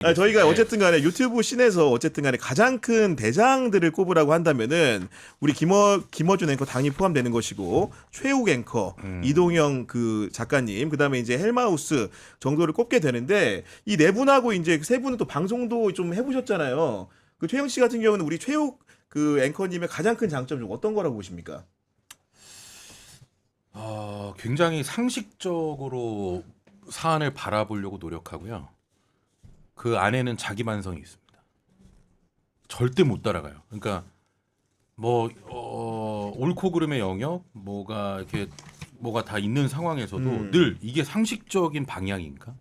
저희가 어쨌든 간에 유튜브 씬에서 어쨌든 간에 가장 큰 대장들을 꼽으라고 한다면은 우리 김어준 앵커 당연히 포함되는 것이고 최욱 앵커, 이동영 그 작가님, 그다음에 이제 헬마우스 정도를 꼽게 되는데 이 네 분하고 이제 세 분은 또 방송도 좀 해보셨잖아요. 그 최영 씨 같은 경우는 우리 최욱 그 앵커님의 가장 큰 장점 좀 어떤 거라고 보십니까? 굉장히 상식적으로 사안을 바라보려고 노력하고요. 그 안에는 자기 반성이 있습니다. 절대 못 따라가요. 그러니까 뭐 옳고 그름의 영역, 뭐가 다 있는 상황에서도 늘 이게 상식적인 방향인가?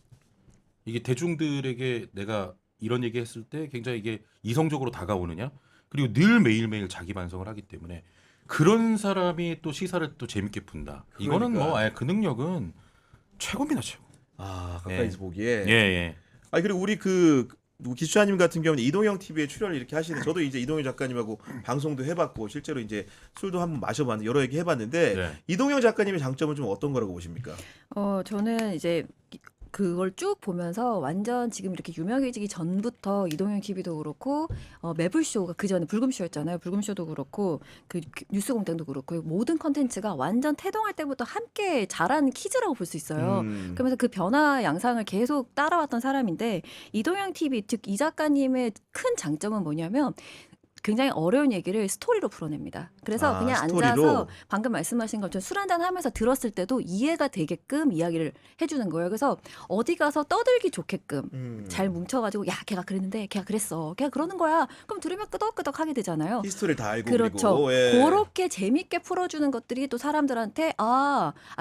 이게 대중들에게 내가 이런 얘기했을 때 굉장히 이게 이성적으로 다가오느냐? 그리고 늘 매일매일 자기 반성을 하기 때문에 그런 사람이 또 시사를 또 재밌게 푼다. 이거는 그러니까. 그 능력은 최고입니다, 최고. 가까이서 보기에. 예. 그리고 우리 그 기수자님 같은 경우는 이동영 TV에 출연을 이렇게 하시는, 저도 이제 이동영 작가님하고 방송도 해봤고 실제로 이제 술도 한번 마셔봤는데 여러 얘기 해봤는데 네. 이동영 작가님의 장점은 좀 어떤 거라고 보십니까? 저는 이제 그걸 쭉 보면서 완전 지금 이렇게 유명해지기 전부터 이동영 TV도 그렇고 매불쇼가 그 전에 불금쇼였잖아요. 불금쇼도 그렇고 그 뉴스공장도 그렇고 모든 컨텐츠가 완전 태동할 때부터 함께 자란 키즈라고 볼 수 있어요. 그러면서 그 변화 양상을 계속 따라왔던 사람인데 이동영 TV 즉 이 작가님의 큰 장점은 뭐냐면 굉장히 어려운 얘기를 스토리로 풀어냅니다. 그래서 그냥 스토리로? 앉아서 방금 말씀하신 것처럼 술 한잔 하면서 들었을 때도 이해가 되게끔 이야기를 해주는 거예요. 그래서 어디 가서 떠들기 좋게끔 잘 뭉쳐가지고 야 걔가 그랬는데 걔가 그랬어. 걔가 그러는 거야. 그럼 들으면 끄덕끄덕 하게 되잖아요. 히스토리를 다 알고. 그렇죠. 그리고, 예. 그렇게 재밌게 풀어주는 것들이 또 사람들한테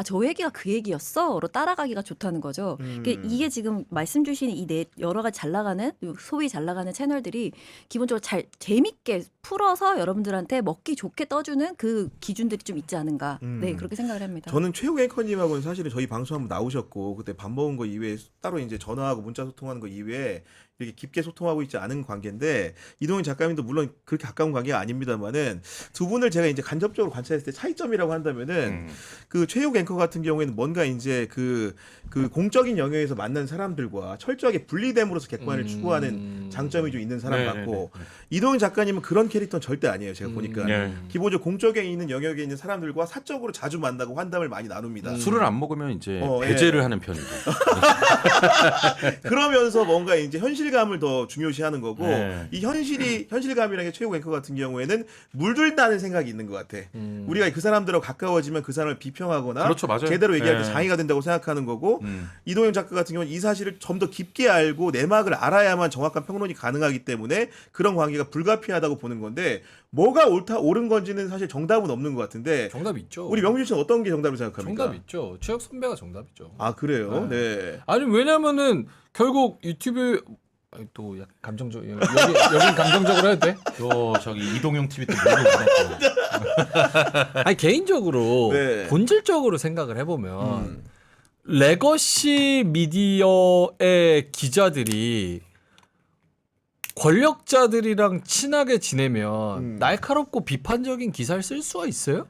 저 얘기가 그 얘기였어로 따라가기가 좋다는 거죠. 이게 지금 말씀 주신 이 네 여러 가지 잘 나가는 소위 잘 나가는 채널들이 기본적으로 잘 재밌게 풀어서 여러분들한테 먹기 좋게 떠주는 그 기준들이 좀 있지 않은가. 네, 그렇게 생각을 합니다. 저는 최욱 앵커님하고는 사실은 저희 방송 한번 나오셨고 그때 밥 먹은 거 이외에 따로 이제 전화하고 문자 소통하는 거 이외에 이렇게 깊게 소통하고 있지 않은 관계인데 이동현 작가님도 물론 그렇게 가까운 관계가 아닙니다만은 두 분을 제가 이제 간접적으로 관찰했을 때 차이점이라고 한다면은 그 최욱 앵커 같은 경우에는 뭔가 이제 그 공적인 영역에서 만난 사람들과 철저하게 분리됨으로써 객관을 추구하는 장점이 좀 있는 사람 같고 이동현 작가님은 그런 캐릭터는 절대 아니에요. 제가 보니까 기본적으로 공적에 있는 영역에 있는 사람들과 사적으로 자주 만나고 환담을 많이 나눕니다. 술을 안 먹으면 이제 배제를 하는 편이고. 그러면서 뭔가 이제 현실감을 더 중요시하는 거고 이 현실감이라는 게 최욱 앵커 같은 경우에는 물들다는 생각이 있는 것 같아. 우리가 그 사람들하고 가까워지면 그 사람을 비평하거나 그렇죠, 맞아요. 제대로 얘기할 때 장애가 된다고 생각하는 거고 이동영 작가 같은 경우는 이 사실을 좀 더 깊게 알고 내막을 알아야만 정확한 평론이 가능하기 때문에 그런 관계가 불가피하다고 보는 건데 뭐가 옳은 건지는 사실 정답은 없는 것 같은데 정답 있죠. 우리 명준 씨는 어떤 게 정답을 생각합니까? 정답 있죠. 최혁 선배가 정답이죠. 그래요? 네. 아니 왜냐면은 결국 유튜브 또 약간 감정적 여긴 감정적으로 해도 돼? 저기 이동영 TV 또 모르고 아니 개인적으로 네. 본질적으로 생각을 해보면 레거시 미디어의 기자들이 권력자들이랑 친하게 지내면 날카롭고 비판적인 기사를 쓸 수가 있어요?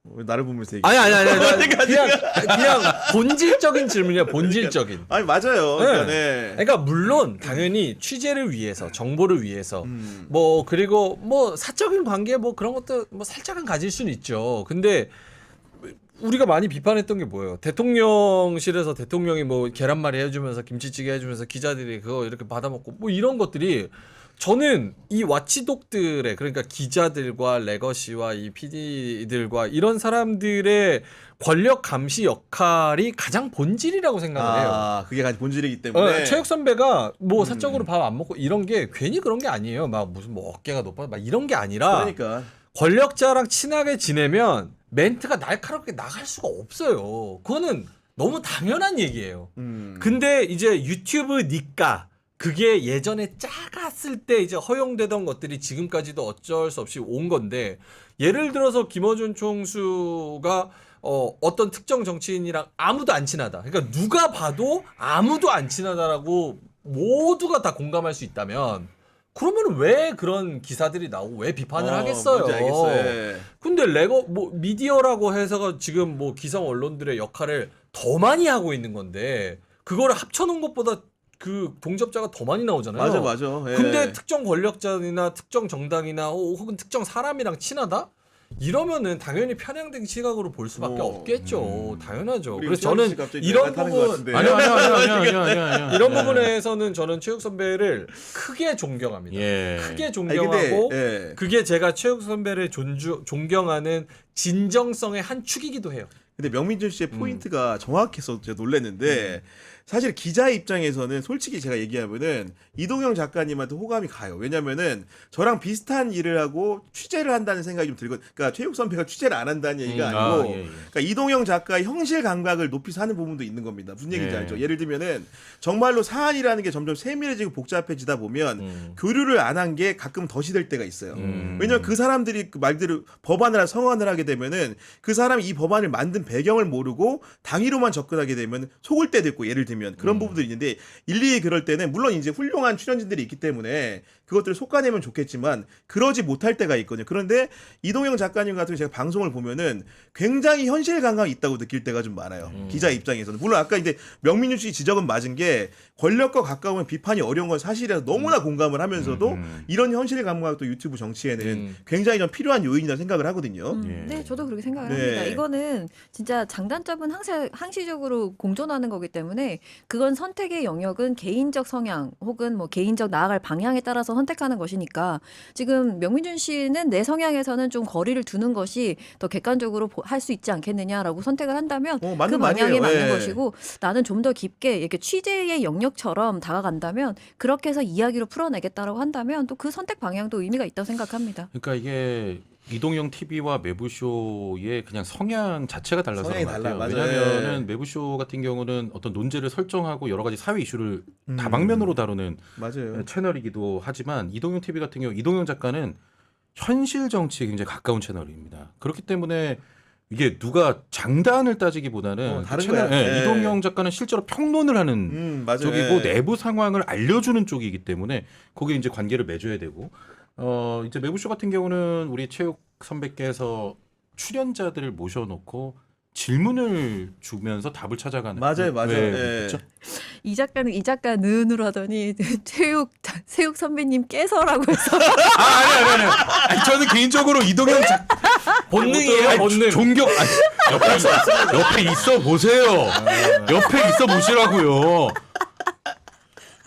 왜 나를 보면서 얘기? 아니. 그냥 본질적인 질문이야. 본질적인. 아니 맞아요. 네. 그러니까 물론 당연히 취재를 위해서, 정보를 위해서, 뭐 그리고 뭐 사적인 관계 뭐 그런 것도 뭐 살짝은 가질 수는 있죠. 근데 우리가 많이 비판했던 게 뭐예요? 대통령실에서 대통령이 뭐 계란말이 해주면서 김치찌개 해주면서 기자들이 그거 이렇게 받아먹고 뭐 이런 것들이 저는 이 와치독들의 그러니까 기자들과 레거시와 이 PD들과 이런 사람들의 권력 감시 역할이 가장 본질이라고 생각을 해요. 그게 가장 본질이기 때문에. 최혁 선배가 뭐 사적으로 밥 안 먹고 이런 게 괜히 그런 게 아니에요. 막 무슨 뭐 어깨가 높아 막 이런 게 아니라 그러니까 권력자랑 친하게 지내면 멘트가 날카롭게 나갈 수가 없어요. 그거는 너무 당연한 얘기예요. 근데 이제 유튜브니까 그게 예전에 작았을 때 이제 허용되던 것들이 지금까지도 어쩔 수 없이 온 건데 예를 들어서 김어준 총수가 어떤 특정 정치인이랑 아무도 안 친하다. 그러니까 누가 봐도 아무도 안 친하다라고 모두가 다 공감할 수 있다면 그러면 왜 그런 기사들이 나오고 왜 비판을 하겠어요? 뭔지 알겠어. 예. 근데 미디어라고 해서 지금 뭐 기성 언론들의 역할을 더 많이 하고 있는 건데 그거를 합쳐놓은 것보다 그 동접자가 더 많이 나오잖아요. 맞아 맞아. 예. 근데 특정 권력자나 특정 정당이나 혹은 특정 사람이랑 친하다? 이러면은 당연히 편향된 시각으로 볼 수밖에 없겠죠. 당연하죠. 그래서 저는 이런 부분 아니야. 이런 부분에서는 저는 최욱 선배를 크게 존경합니다. 예. 크게 존경하고 예. 그게 제가 최욱 선배를 존경하는 진정성의 한 축이기도 해요. 근데 명민준 씨의 포인트가 정확해서 제가 놀랐는데 사실 기자 입장에서는 솔직히 제가 얘기하면은 이동영 작가님한테 호감이 가요. 왜냐면은 저랑 비슷한 일을 하고 취재를 한다는 생각이 좀 들거든요. 그러니까 최욱 선배가 취재를 안 한다는 얘기가 아니고 그러니까 이동영 작가의 형실 감각을 높이서 하는 부분도 있는 겁니다. 무슨 얘기인지 네. 알죠? 예를 들면은 정말로 사안이라는 게 점점 세밀해지고 복잡해지다 보면 교류를 안 한 게 가끔 덫이 될 때가 있어요. 왜냐면 그 사람들이 그 말대로 법안을 성안을 하게 되면은 그 사람이 이 법안을 만든 배경을 모르고 당위로만 접근하게 되면 속을 때도 있고 예를 들면 그런 부분들이 있는데 일일이 그럴 때는 물론 이제 훌륭한 출연진들이 있기 때문에 그것들을 솎아내면 좋겠지만 그러지 못할 때가 있거든요. 그런데 이동영 작가님 같은 경우 제가 방송을 보면은 굉장히 현실 감각이 있다고 느낄 때가 좀 많아요. 기자 입장에서는. 물론 아까 이제 명민준 씨 지적은 맞은 게 권력과 가까우면 비판이 어려운 건 사실이라서 너무나 공감을 하면서도 이런 현실 감각도 유튜브 정치에는 굉장히 좀 필요한 요인이라고 생각을 하거든요. 네, 저도 그렇게 생각을 네. 합니다. 이거는 진짜 장단점은 항시적으로 공존하는 거기 때문에 그건 선택의 영역은 개인적 성향 혹은 뭐 개인적 나아갈 방향에 따라서 선택하는 것이니까 지금 명민준 씨는 내 성향에서는 좀 거리를 두는 것이 더 객관적으로 할 수 있지 않겠느냐라고 선택을 한다면 그 맞는 방향이 말이에요. 맞는 예. 것이고 나는 좀 더 깊게 이렇게 취재의 영역처럼 다가간다면 그렇게 해서 이야기로 풀어내겠다라고 한다면 또 그 선택 방향도 의미가 있다고 생각합니다. 그러니까 이게 이동영 TV와 매부쇼의 그냥 성향 자체가 달라서 성향이 그런 것 같아요. 달라. 맞아요. 왜냐하면은 매부쇼 같은 경우는 어떤 논제를 설정하고 여러 가지 사회 이슈를 다방면으로 다루는 맞아요. 채널이기도 하지만 이동영 TV 같은 경우 이동영 작가는 현실 정치에 굉장히 가까운 채널입니다. 그렇기 때문에 이게 누가 장단을 따지기보다는 다른 그 채널, 거야. 예, 네. 이동영 작가는 실제로 평론을 하는 맞아요. 쪽이고 예. 내부 상황을 알려주는 쪽이기 때문에 거기에 이제 관계를 맺어야 되고 이제 매부쇼 같은 경우는 우리 최욱 선배께서 출연자들을 모셔놓고 질문을 주면서 답을 찾아가는 맞아요. 예. 그렇죠? 이 작가는 이 작가 는으로 하더니 최욱 선배님께서라고 해서 아니, 저는 개인적으로 이동영 본능이에요, 아니, 본능. 존경 옆에 있어 보세요. 옆에 있어 보시라고요.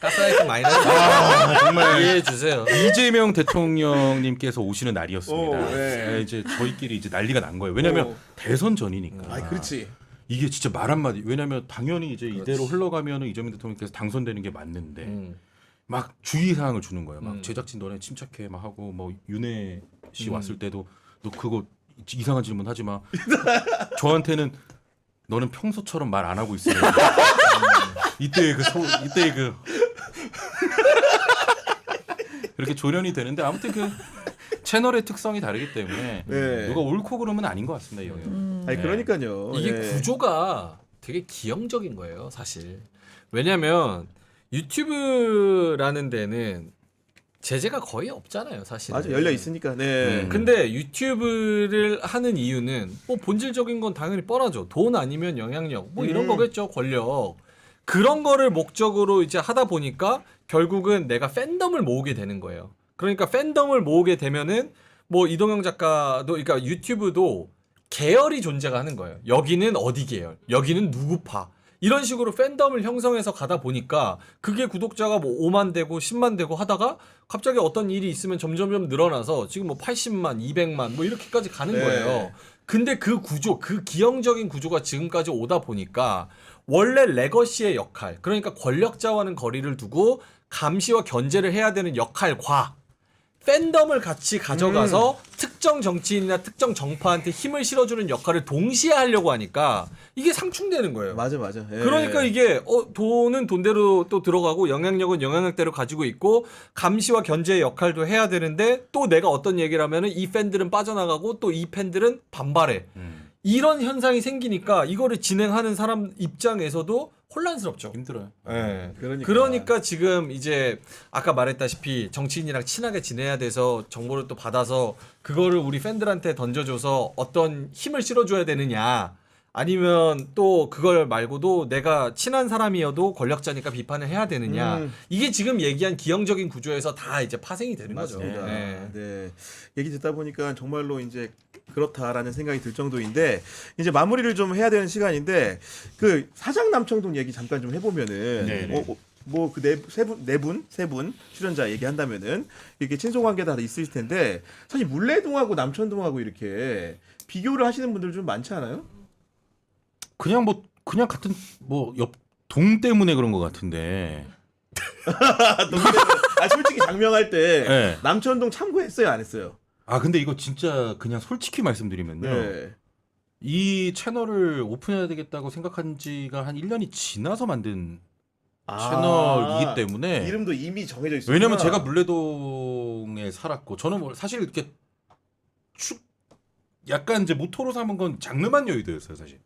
가스라이팅 많이 나죠. 정말 이해해 주세요. 이재명 대통령님께서 오시는 날이었습니다. 네. 이제 저희끼리 이제 난리가 난 거예요. 왜냐하면 대선 전이니까. 아이 그렇지. 이게 진짜 말 한마디. 왜냐하면 당연히 이제 이대로 흘러가면 이재명 대통령께서 당선되는 게 맞는데 막 주의 사항을 주는 거예요. 막 제작진 너네 침착해 막 하고 뭐 윤혜 씨 왔을 때도 너 그거 이상한 질문 하지 마. 저한테는 너는 평소처럼 말 안 하고 있어요. 이때 그 그렇게 조련이 되는데 아무튼 그 채널의 특성이 다르기 때문에 네. 누가 옳고 그름은 아닌 것 같습니다. 이 영역은. 아니 그러니까요. 이게 예. 구조가 되게 기형적인 거예요, 사실. 왜냐하면 유튜브라는 데는 제재가 거의 없잖아요, 사실. 맞아 열려 있으니까. 네. 근데 유튜브를 하는 이유는 뭐 본질적인 건 당연히 뻔하죠. 돈 아니면 영향력 뭐 이런 거겠죠, 권력. 그런 거를 목적으로 이제 하다 보니까 결국은 내가 팬덤을 모으게 되는 거예요. 그러니까 팬덤을 모으게 되면은 뭐 이동영 작가도 그러니까 유튜브도 계열이 존재가 하는 거예요. 여기는 어디 계열, 여기는 누구파. 이런 식으로 팬덤을 형성해서 가다 보니까 그게 구독자가 뭐 5만 되고 10만 되고 하다가 갑자기 어떤 일이 있으면 점점점 늘어나서 지금 뭐 80만, 200만 뭐 이렇게까지 가는 네. 거예요. 근데 그 구조, 그 기형적인 구조가 지금까지 오다 보니까 원래 레거시의 역할, 그러니까 권력자와는 거리를 두고 감시와 견제를 해야 되는 역할과 팬덤을 같이 가져가서 특정 정치인이나 특정 정파한테 힘을 실어주는 역할을 동시에 하려고 하니까 이게 상충되는 거예요. 맞아. 예. 그러니까 이게 돈은 돈대로 또 들어가고 영향력은 영향력대로 가지고 있고 감시와 견제의 역할도 해야 되는데 또 내가 어떤 얘기를 하면은 이 팬들은 빠져나가고 또 이 팬들은 반발해. 이런 현상이 생기니까 이거를 진행하는 사람 입장에서도 혼란스럽죠. 힘들어요. 네. 그러니까. 그러니까 지금 이제 아까 말했다시피 정치인이랑 친하게 지내야 돼서 정보를 또 받아서 그거를 우리 팬들한테 던져줘서 어떤 힘을 실어줘야 되느냐 아니면 또 그걸 말고도 내가 친한 사람이어도 권력자니까 비판을 해야 되느냐. 이게 지금 얘기한 기형적인 구조에서 다 이제 파생이 되는 맞습니다. 거죠. 네. 네. 얘기 듣다 보니까 정말로 이제 그렇다라는 생각이 들 정도인데 이제 마무리를 좀 해야 되는 시간인데 그 사장 남청동 얘기 잠깐 좀 해보면은 네네. 뭐 그 세 분 출연자 얘기한다면은 이렇게 친소 관계가 다 있을 텐데 사실 물레동하고 남천동하고 이렇게 비교를 하시는 분들 좀 많지 않아요? 그냥 같은 뭐 옆 동 때문에 그런 것 같은데. 솔직히 장명할 때 네. 남천동 참고했어요, 안 했어요? 아 근데 이거 진짜 그냥 솔직히 말씀드리면요. 네. 이 채널을 오픈해야 되겠다고 생각한 지가 한 1년이 지나서 만든 채널이기 때문에 이름도 이미 정해져 있어요. 왜냐면 제가 물레동에 살았고 저는 뭐 사실 이렇게 약간 이제 모토로 삼은 건 장르만 여의도였어요, 사실.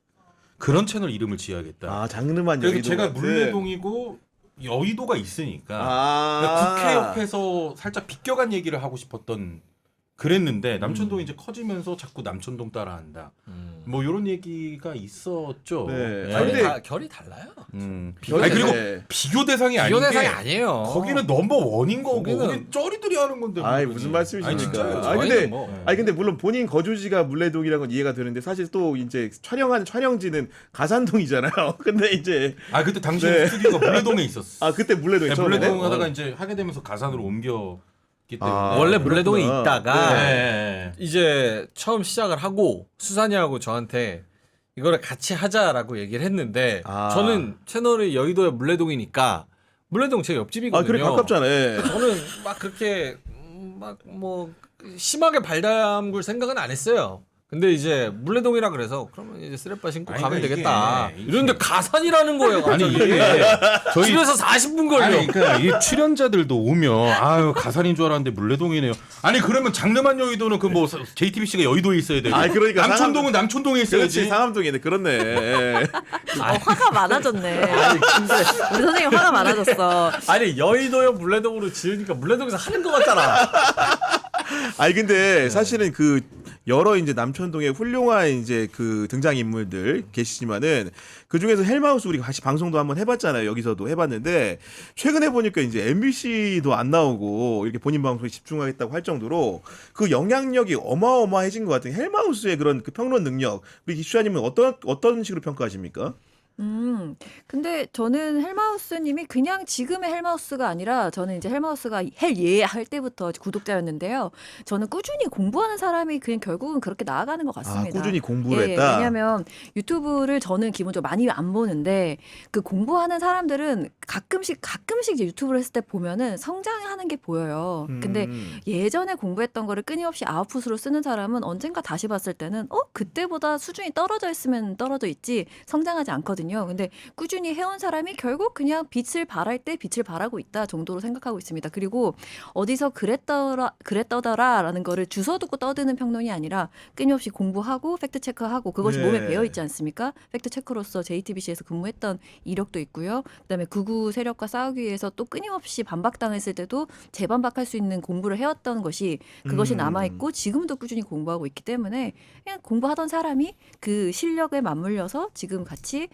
그런 채널 이름을 지어야겠다. 장르만 그래서 여의도 제가 같은. 물레동이고 여의도가 있으니까 아. 국회 옆에서 살짝 비껴간 얘기를 하고 싶었던 그랬는데 남천동이 이제 커지면서 자꾸 남천동 따라한다. 뭐 이런 얘기가 있었죠. 네. 예. 아, 근데- 결이 달라요. 결이- 아니, 그리고 네. 비교 대상이 비교 아닌데 대상이 아니에요. 거기는 넘버 원인 거고 거기는- 거긴 쩌리들이 하는 건데. 아이, 그거지. 무슨 말씀이십니까? 아니, 진짜요. 아니, 근데- 뭐. 아니 근데 물론 본인 거주지가 물레동이라는 건 이해가 되는데 사실 또 이제 촬영하는 촬영지는 가산동이잖아요. 근데 이제 아 그때 당시 네. 스튜디오가 물레동에 있었어. 그때 물레동에 네, 처음에 물레동 하다가 이제 하게 되면서 가산으로 옮겼기 때문에. 원래 물레동에 그렇구나. 있다가 네. 이제 처음 시작을 하고 수산이하고 저한테 이거를 같이 하자라고 얘기를 했는데 저는 채널이 여의도에 물레동이니까 물레동 제 옆집이거든요. 그래 가깝잖아요. 저는 막 그렇게 막 뭐 심하게 발담글 생각은 안 했어요. 근데 이제 물레동이라 그래서 그러면 이제 쓰레빠 신고 아니, 가면 그러니까 되겠다. 이게- 이런데 가산이라는 거예요. 아니 갑자기. 이게 저희 집에서 40분 걸려. 아니 그러니까 이 출연자들도 오면 아유 가산인 줄 알았는데 물레동이네요. 아니 그러면 장르만 여의도는 그 뭐 JTBC가 여의도에 있어야 되고 그러니까 남천동은 남천동에 있어야지. 그렇지 상암동이네. 그렇네. 화가 많아졌네. 우리 선생님 화가 많아졌어. 아니 여의도요 물레동으로 지으니까 물레동에서 하는 것 같잖아. 아니 근데 사실은 그 여러 이제 남천동에 훌륭한 이제 그 등장 인물들 계시지만은 그 중에서 헬마우스 우리가 같이 방송도 한번 해봤잖아요. 여기서도 해봤는데 최근에 보니까 이제 MBC도 안 나오고 이렇게 본인 방송에 집중하겠다고 할 정도로 그 영향력이 어마어마해진 것 같은 헬마우스의 그런 그 평론 능력 우리 기슈아님은 어떤 식으로 평가하십니까? 근데 저는 헬마우스님이 그냥 지금의 헬마우스가 아니라 저는 이제 헬마우스가 할 때부터 구독자였는데요. 저는 꾸준히 공부하는 사람이 그냥 결국은 그렇게 나아가는 것 같습니다. 꾸준히 공부를 예, 했다. 왜냐하면 유튜브를 저는 기본적으로 많이 안 보는데 그 공부하는 사람들은 가끔씩 이제 유튜브를 했을 때 보면은 성장하는 게 보여요. 근데 예전에 공부했던 거를 끊임없이 아웃풋으로 쓰는 사람은 언젠가 다시 봤을 때는 그때보다 수준이 떨어져 있으면 떨어져 있지 성장하지 않거든요. 근데 꾸준히 해온 사람이 결국 그냥 빛을 발할 때 빛을 발하고 있다 정도로 생각하고 있습니다. 그리고 어디서 그랬더라라는 거를 주워 듣고 떠드는 평론이 아니라 끊임없이 공부하고 팩트 체크하고 그것이 네. 몸에 배어 있지 않습니까? 팩트 체크로서 JTBC에서 근무했던 이력도 있고요. 그다음에 극우 세력과 싸우기 위해서 또 끊임없이 반박당했을 때도 재반박할 수 있는 공부를 해왔던 것이 그것이 남아 있고 지금도 꾸준히 공부하고 있기 때문에 그냥 공부하던 사람이 그 실력에 맞물려서 지금 같이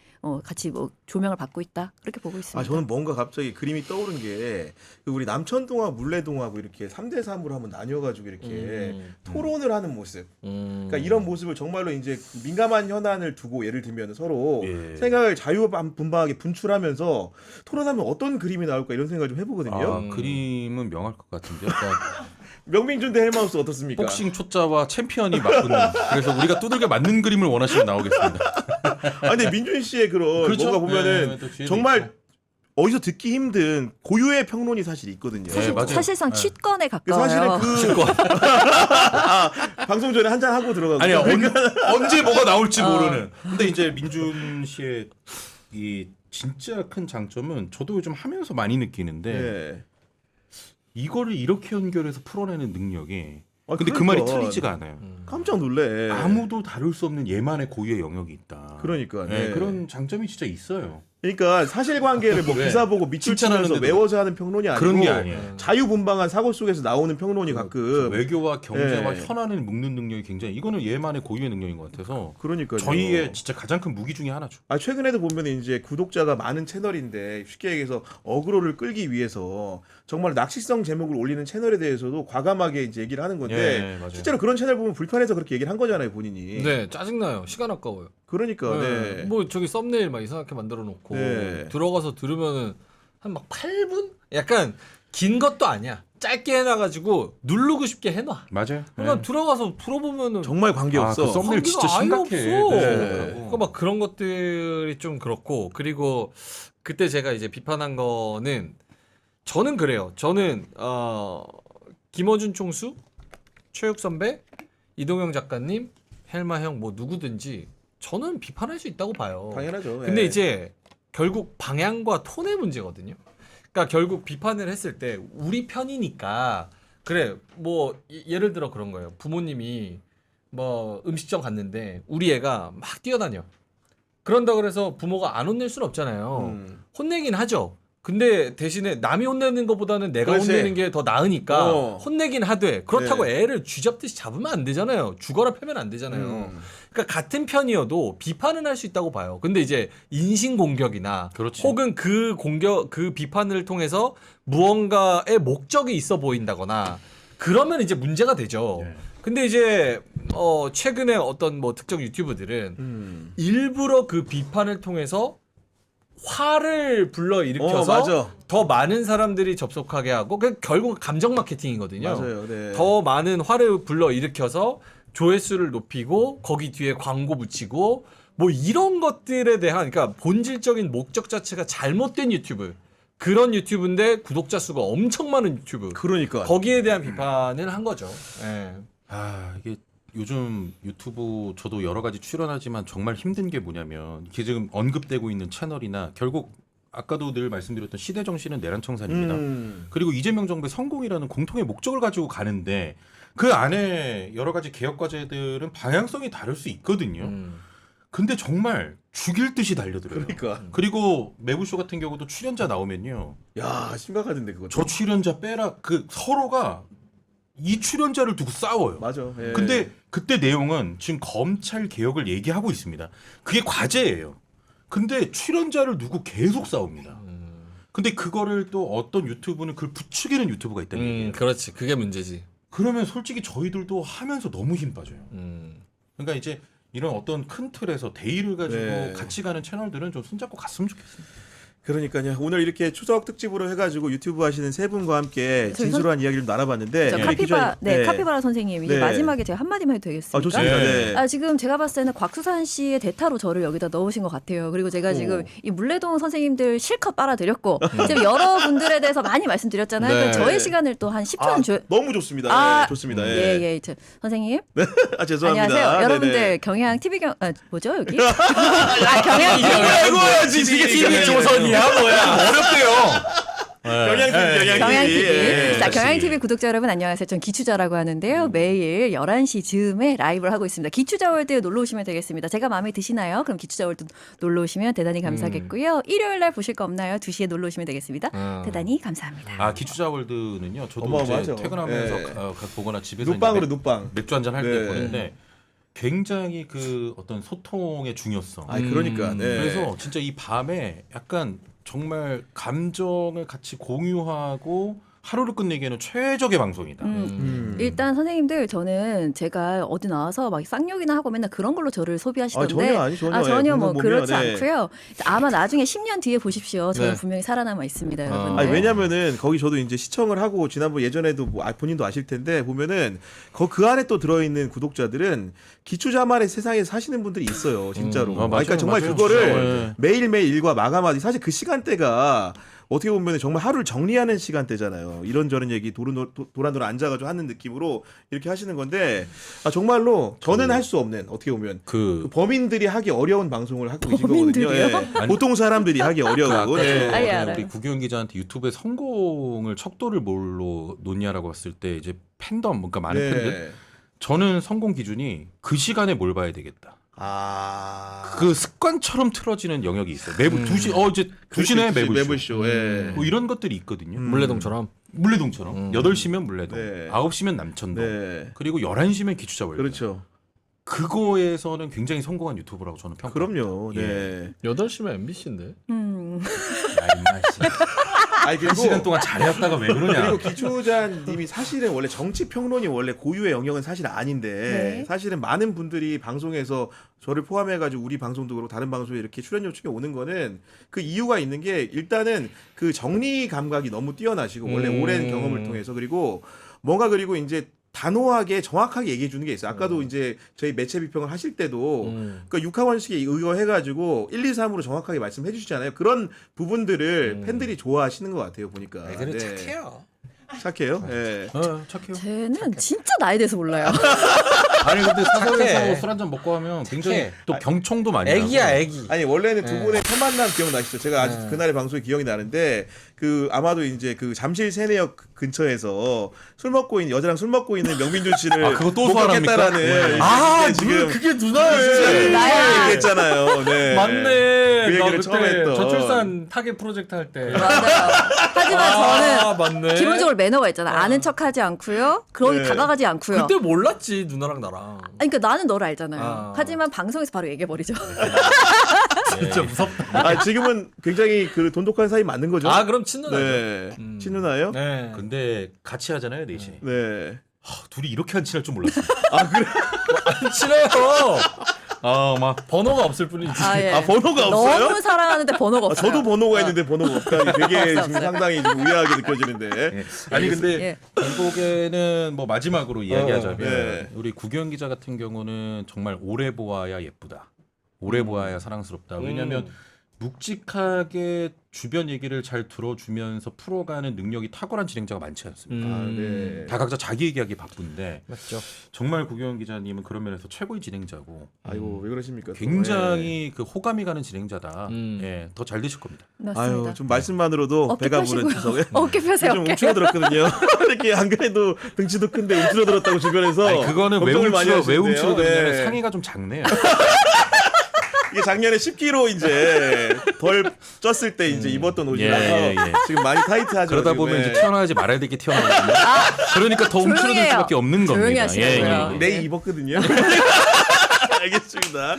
뭐 조명을 받고 있다 그렇게 보고 있습니다. 저는 뭔가 갑자기 그림이 떠오른 게 우리 남천동하고 물레동하고 이렇게 3대 3으로 한번 나뉘어가지고 이렇게 토론을 하는 모습. 그러니까 이런 모습을 정말로 이제 민감한 현안을 두고 예를 들면 서로 예. 생각을 자유분방하게 분출하면서 토론하면 어떤 그림이 나올까 이런 생각을 좀 해보거든요. 그림은 명할 것 같은데. 그러니까 명민준 대 헬마우스 어떻습니까? 복싱 초짜와 챔피언이 맞붙는. 그래서 우리가 두들겨 맞는 그림을 원하시면 나오겠습니다. 근데 민준 씨의 그런 그렇죠? 뭔가 보면은 네, 또 뒤에도 정말 있고. 어디서 듣기 힘든 고유의 평론이 사실 있거든요. 네, 맞아요. 사실상 네. 취권에 그 가까워요. 사실은 방송 전에 한잔 하고 들어가고 아니 언제 뭐가 나올지 모르는. 근데 이제 민준 씨의 이 진짜 큰 장점은 저도 요즘 하면서 많이 느끼는데 네. 이거를 이렇게 연결해서 풀어내는 능력이. 근데 그 그러니까. 말이 틀리지가 않아요. 깜짝 놀래. 아무도 다룰 수 없는 얘만의 고유의 영역이 있다. 그러니까, 네, 네. 그런 장점이 진짜 있어요. 그러니까 사실관계를 뭐 왜? 기사 보고 밑줄 치면서 칭찬하는데도 외워서 하는 평론이 아니고 그런 게 아니에요. 자유분방한 사고 속에서 나오는 평론이 가끔 외교와 경제와 예. 현안을 묶는 능력이 굉장히 이거는 얘만의 고유의 능력인 것 같아서 그러니까요. 저희의 진짜 가장 큰 무기 중에 하나죠. 아 최근에도 보면 이제 구독자가 많은 채널인데 쉽게 얘기해서 어그로를 끌기 위해서 정말 낚시성 제목을 올리는 채널에 대해서도 과감하게 이제 얘기를 하는 건데 예, 맞아요. 실제로 그런 채널 보면 불편해서 그렇게 얘기를 한 거잖아요 본인이. 네, 짜증나요. 시간 아까워요. 그러니까 네. 뭐 저기 썸네일 막 이상하게 만들어 놓고 네. 들어가서 들으면은 한 막 8분? 약간 긴 것도 아니야. 짧게 해놔가지고 누르고 싶게 해놔. 맞아요. 그러니까 들어가서 들어보면은 정말 관계 없어. 그 썸네일 진짜 관계가 아예 심각해. 없어. 네. 그러니까 막 그런 것들이 좀 그렇고 그리고 그때 제가 이제 비판한 거는 저는 그래요. 저는 김어준 총수, 최욱 선배, 이동영 작가님, 헬마 형 뭐 누구든지 저는 비판할 수 있다고 봐요. 당연하죠. 근데 예. 이제 결국 방향과 톤의 문제거든요. 그러니까 결국 비판을 했을 때 우리 편이니까 그래 뭐 예를 들어 그런 거예요. 부모님이 뭐 음식점 갔는데 우리 애가 막 뛰어다녀. 그런다 그래서 부모가 안 혼낼 수는 없잖아요. 혼내긴 하죠. 근데 대신에 남이 혼내는 것보다는 내가 그렇지. 혼내는 게 더 나으니까 혼내긴 하되 그렇다고 네. 애를 쥐잡듯이 잡으면 안 되잖아요. 죽어라 패면 안 되잖아요. 그러니까 같은 편이어도 비판은 할 수 있다고 봐요. 근데 이제 인신 공격이나 그렇지. 혹은 그 공격 그 비판을 통해서 무언가의 목적이 있어 보인다거나 그러면 이제 문제가 되죠. 예. 근데 이제 최근에 어떤 뭐 특정 유튜브들은 일부러 그 비판을 통해서 화를 불러 일으켜서 맞아. 더 많은 사람들이 접속하게 하고 그 결국 감정 마케팅이거든요. 맞아요. 네. 더 많은 화를 불러 일으켜서 조회수를 높이고 거기 뒤에 광고 붙이고 뭐 이런 것들에 대한 그러니까 본질적인 목적 자체가 잘못된 유튜브 그런 유튜브인데 구독자 수가 엄청 많은 유튜브 그러니까 거기에 대한 비판을 한 거죠. 예. 이게 요즘 유튜브 저도 여러 가지 출연하지만 정말 힘든 게 뭐냐면 이게 지금 언급되고 있는 채널이나 결국 아까도 늘 말씀드렸던 시대 정신은 내란청산입니다. 그리고 이재명 정부의 성공이라는 공통의 목적을 가지고 가는데 그 안에 여러 가지 개혁 과제들은 방향성이 다를 수 있거든요. 근데 정말 죽일 듯이 달려들어요. 그러니까 그리고 매부쇼 같은 경우도 출연자 나오면요. 야 심각하던데 그거. 저 출연자 빼라. 그 서로가 이 출연자를 두고 싸워요. 맞아. 예. 근데 그때 내용은 지금 검찰 개혁을 얘기하고 있습니다. 그게 과제예요. 근데 출연자를 두고 계속 싸웁니다. 근데 그거를 또 어떤 유튜브는 그걸 부추기는 유튜브가 있다는 얘기예요. 그렇지. 그게 문제지. 그러면 솔직히 저희들도 하면서 너무 힘 빠져요. 그러니까 이제 이런 어떤 큰 틀에서 대의를 가지고 네. 같이 가는 채널들은 좀 손잡고 갔으면 좋겠습니다. 그러니까요. 오늘 이렇게 추석 특집으로 해가지고 유튜브 하시는 세 분과 함께 저희 진솔한 이야기를 나눠봤는데 저 우리 카피바, 기자님- 카피바라 선생님 이제 네. 마지막에 제가 한마디만 해도 되겠습니까? 아 좋습니다. 네. 네. 지금 제가 봤을 때는 곽수산 씨의 대타로 저를 여기다 넣으신 것 같아요. 그리고 제가 지금 이 물레동 선생님들 실컷 빨아들였고 지금 여러분들에 대해서 많이 말씀드렸잖아요. 네. 그러니까 저의 시간을 또 한 10초는 줘. 너무 좋습니다. 아, 네, 좋습니다. 예. 예. 선생님. 아 죄송합니다. 안녕하세요. 여러분들 네네. 경향 TV 뭐죠 여기? 경향 TV. 이거야지 이게 TV 조선이야 뭐야? 어렵대요. 경향 TV. 경향TV. 자, 역시. 경향TV 구독자 여러분 안녕하세요. 전 기추자라고 하는데요. 매일 11시 즈음에 라이브를 하고 있습니다. 기추자월드 놀러 오시면 되겠습니다. 제가 마음에 드시나요? 그럼 기추자월드 놀러 오시면 대단히 감사하겠고요. 일요일 날 보실 거 없나요? 2시에 놀러 오시면 되겠습니다. 대단히 감사합니다. 기추자월드는요. 저도 어마어마하죠. 이제 퇴근하면서 예. 보거나 집에서 눕방으로 이제 눕방. 맥주 한잔 할 때 네. 보는데 굉장히 그 어떤 소통의 중요성. 아 그러니까. 네. 그래서 진짜 이 밤에 약간 정말 감정을 같이 공유하고 하루를 끝내기에는 최적의 방송이다. 일단 선생님들 저는 제가 어디 나와서 막 쌍욕이나 하고 맨날 그런 걸로 저를 소비하시던데 전혀 뭐 그렇지 않고요. 아마 나중에 10년 뒤에 보십시오. 저는 분명히 살아남아 있습니다, 여러분. 아니, 왜냐면은 거기 저도 이제 시청을 하고 지난번 예전에도 뭐 본인도 아실 텐데 보면은 그 안에 또 들어있는 구독자들은 기초자만의 세상에 사시는 분들이 있어요, 진짜로. 맞아요, 그러니까 정말 맞아요. 그거를 매일매일 일과 마감하지. 사실 그 시간대가 어떻게 보면 정말 하루를 정리하는 시간대잖아요. 이런저런 얘기 도란도란 앉아가지고 하는 느낌으로 이렇게 하시는 건데 정말로 저는 할 수 없는 어떻게 보면 그 범인들이 하기 어려운 방송을 하고 계신 거거든요. 예. 보통 사람들이 하기 어려운. 우리 구기훈 기자한테 유튜브의 성공을 척도를 뭘로 놓냐라고 봤을 때 이제 팬덤, 그러니까 많은 팬들. 저는 성공 기준이 그 시간에 뭘 봐야 되겠다. 아. 그 습관처럼 틀어지는 영역이 있어요. 매부 2시 이제 2시네 매불쇼. 매불쇼. 예. 뭐 이런 것들이 있거든요. 물레동처럼. 물레동처럼 8시면 물레동, 네. 9시면 남천동, 네. 그리고 11시면 기초자 월드. 그렇죠. 그거에서는 굉장히 성공한 유튜버라고 저는 평가합니다. 그럼요. 네. 8시면 MBC인데. 야, 임마 씨. 아니 한 시간 동안 잘해왔다가 왜 그러냐. 그리고 기초자님이 사실은 원래 정치 평론이 원래 고유의 영역은 사실 아닌데 네. 사실은 많은 분들이 방송에서 저를 포함해가지고 우리 방송도 그렇고 다른 방송에 이렇게 출연 요청이 오는 거는 그 이유가 있는 게 일단은 그 정리 감각이 너무 뛰어나시고 원래 오랜 경험을 통해서 그리고 뭔가 그리고 이제 단호하게 정확하게 얘기해 주는 게 있어요. 아까도 이제 저희 매체 비평을 하실 때도 그러니까 육하원식에 의거해가지고 1, 2, 3으로 정확하게 말씀해 주시잖아요. 그런 부분들을 팬들이 좋아하시는 것 같아요. 보니까. 그래 네. 착해요. 착해요. 네. 착해요. 쟤는 진짜 나에 대해서 몰라요. 아니 근데 사석에서 착해. 술 한잔 먹고 하면 굉장히 착해. 또 경청도 많이 애기야 하고. 애기. 아니 원래는 두 네. 분의 첫 만남 기억나시죠? 제가 아직 그날의 방송이 기억이 나는데 그 아마도 이제 그 잠실 세내역 근처에서 술 먹고 있는 여자랑 술 먹고 있는 명민준 씨를 아, 그거 또 못 소환합니까? 받겠다라는 네. 아 지금 그게 누나예요. 나야. 얘기했잖아요. 네. 맞네. 그 나 얘기를 처음 그때 했던. 저출산 타겟 프로젝트 할 때. 맞아요. 하지만 저는 맞네. 기본적으로 매너가 있잖아. 아는 척하지 않고요. 거기 네. 다가가지 않고요. 그때 몰랐지 누나랑 나랑. 아니, 그러니까 나는 너를 알잖아요. 아. 하지만 방송에서 바로 얘기해 버리죠. 진짜 무섭다. 아 지금은 굉장히 그 돈독한 사이 맞는 거죠? 아 그럼 친누나죠. 네. 친누나요? 네. 근데 같이 하잖아요, 넷이. 네. 둘이 이렇게 안 친할 줄 몰랐어요. 친해요. 막 번호가 없을 뿐이지. 예. 아, 번호가 없어요? 너무 사랑하는데 번호가 아, 없어요. 저도 번호가 있는데 번호가 없다니 되게 없어, 지금 없어요. 상당히 좀 우아하게 느껴지는데. 예. 아니 근데 예. 결국에는 뭐 마지막으로 이야기하자면 네. 우리 구경 기자 같은 경우는 정말 오래 보아야 예쁘다. 오래 보아야 사랑스럽다. 왜냐하면 묵직하게 주변 얘기를 잘 들어주면서 풀어가는 능력이 탁월한 진행자가 많지 않습니다. 아, 네. 다 각자 자기 얘기하기 바쁜데 맞죠. 정말 구경 기자님은 그런 면에서 최고의 진행자고 아이고 왜 그러십니까? 또. 굉장히 그 호감이 가는 진행자다. 예, 더 잘 되실 겁니다. 맞습니다. 아유 좀 말씀만으로도 어깨 배가 펴시고요. 부른 추석에 어깨 펴세요. 좀 어깨. 움츠러들었거든요. 이렇게 안 그래도 등치도 큰데 움츠러들었다고 주변에서 아니, 그거는 왜 걱정을 많이 하시는데요. 움츠러드냐면 네. 상의가 좀 작네요. 이게 작년에 10kg 이제 덜 쪘을 때 이제 입었던 옷이라서 예. 지금 많이 타이트하죠. 그러다 지금. 보면 네. 이제 태어나야지 말아야 될 게 튀어나오거든요. 그러니까 더 움츠러들 조용히 해요. 수밖에 없는 겁니다. 조용히 하시라고요. 네 입었거든요. 알겠습니다.